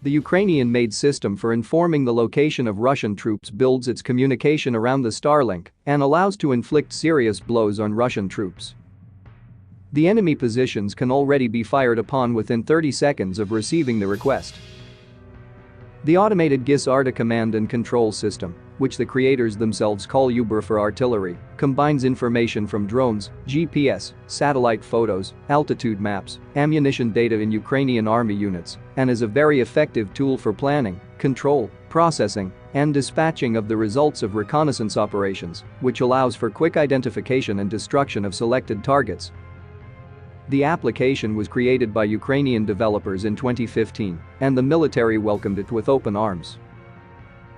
The Ukrainian-made system for informing the location of Russian troops builds its communication around the Starlink and allows to inflict serious blows on Russian troops. The enemy positions can already be fired upon within 30 seconds of receiving the request. The automated GUERRA command and control system, which the creators themselves call UCRANIA for artillery, combines information from drones, GPS, satellite photos, altitude maps, ammunition data in Ukrainian army units, and is a very effective tool for planning, control, processing, and dispatching of the results of reconnaissance operations, which allows for quick identification and destruction of selected targets. The application was created by Ukrainian developers in 2015, and the military welcomed it with open arms.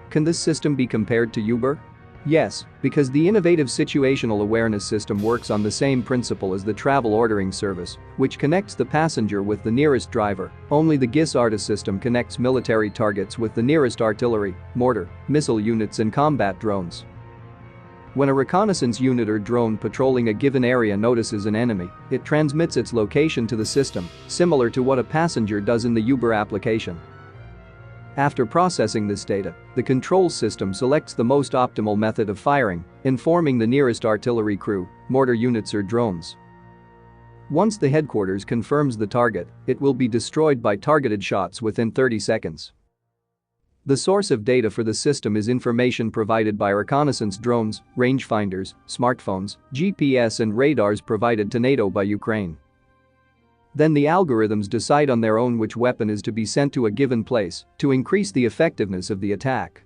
Can this system be compared to UCRANIA? Yes, because the innovative situational awareness system works on the same principle as the travel ordering service, which connects the passenger with the nearest driver. Only the GUERRA system connects military targets with the nearest artillery, mortar, missile units and combat drones. When a reconnaissance unit or drone patrolling a given area notices an enemy, it transmits its location to the system, similar to what a passenger does in the UCRANIA application. After processing this data, the control system selects the most optimal method of firing, informing the nearest artillery crew, mortar units or drones. Once the headquarters confirms the target, it will be destroyed by targeted shots within 30 seconds. The source of data for the system is information provided by reconnaissance drones, rangefinders, smartphones, GPS and radars provided to NATO by Ukraine. Then the algorithms decide on their own which weapon is to be sent to a given place to increase the effectiveness of the attack.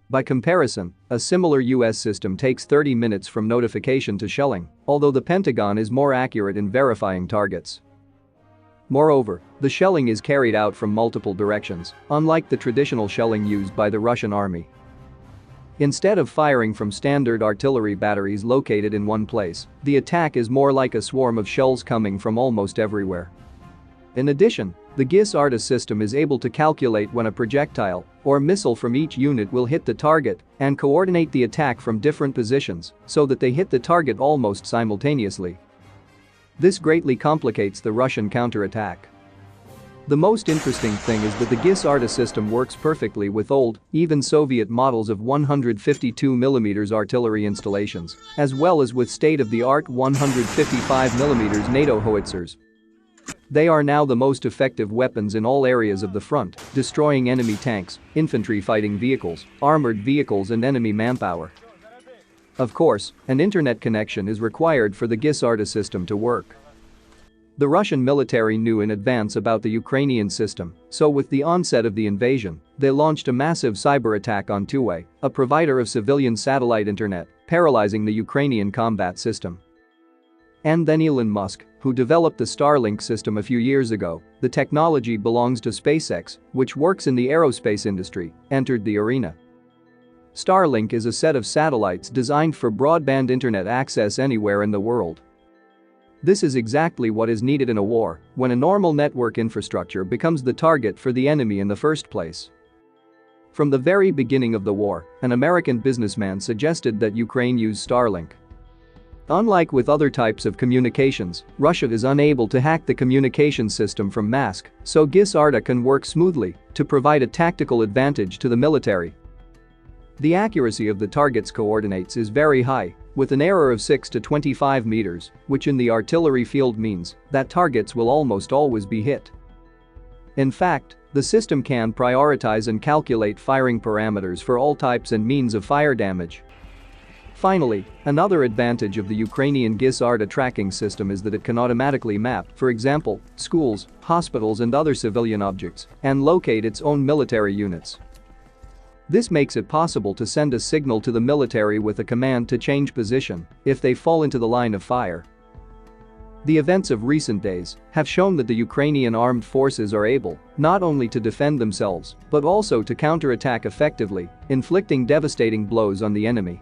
By comparison, a similar US system takes 30 minutes from notification to shelling, although the Pentagon is more accurate in verifying targets. Moreover, the shelling is carried out from multiple directions, unlike the traditional shelling used by the Russian army. Instead of firing from standard artillery batteries located in one place, the attack is more like a swarm of shells coming from almost everywhere. In addition, the GUERRA system is able to calculate when a projectile or missile from each unit will hit the target and coordinate the attack from different positions so that they hit the target almost simultaneously. This greatly complicates the Russian counterattack. The most interesting thing is that the GUERRA system works perfectly with old, even Soviet models of 152mm artillery installations, as well as with state-of-the-art 155mm NATO howitzers. They are now the most effective weapons in all areas of the front, destroying enemy tanks, infantry fighting vehicles, armored vehicles and enemy manpower. Of course, an internet connection is required for the GUERRA system to work. The Russian military knew in advance about the Ukrainian system, so with the onset of the invasion, they launched a massive cyber attack on Tuway, a provider of civilian satellite internet, paralyzing the Ukrainian combat system. And then Elon Musk, who developed the Starlink system a few years ago, the technology belongs to SpaceX, which works in the aerospace industry, entered the arena. Starlink is a set of satellites designed for broadband internet access anywhere in the world. This is exactly what is needed in a war, when a normal network infrastructure becomes the target for the enemy in the first place. From the very beginning of the war, an American businessman suggested that Ukraine use Starlink. Unlike with other types of communications, Russia is unable to hack the communication system from mask, so GUERRA can work smoothly to provide a tactical advantage to the military. The accuracy of the target's coordinates is very high, with an error of 6 to 25 meters, which in the artillery field means that targets will almost always be hit. In fact, the system can prioritize and calculate firing parameters for all types and means of fire damage. Finally, another advantage of the Ukrainian GUERRA tracking system is that it can automatically map, for example, schools, hospitals and other civilian objects, and locate its own military units. This makes it possible to send a signal to the military with a command to change position if they fall into the line of fire. The events of recent days have shown that the Ukrainian armed forces are able not only to defend themselves but also to counterattack effectively, inflicting devastating blows on the enemy.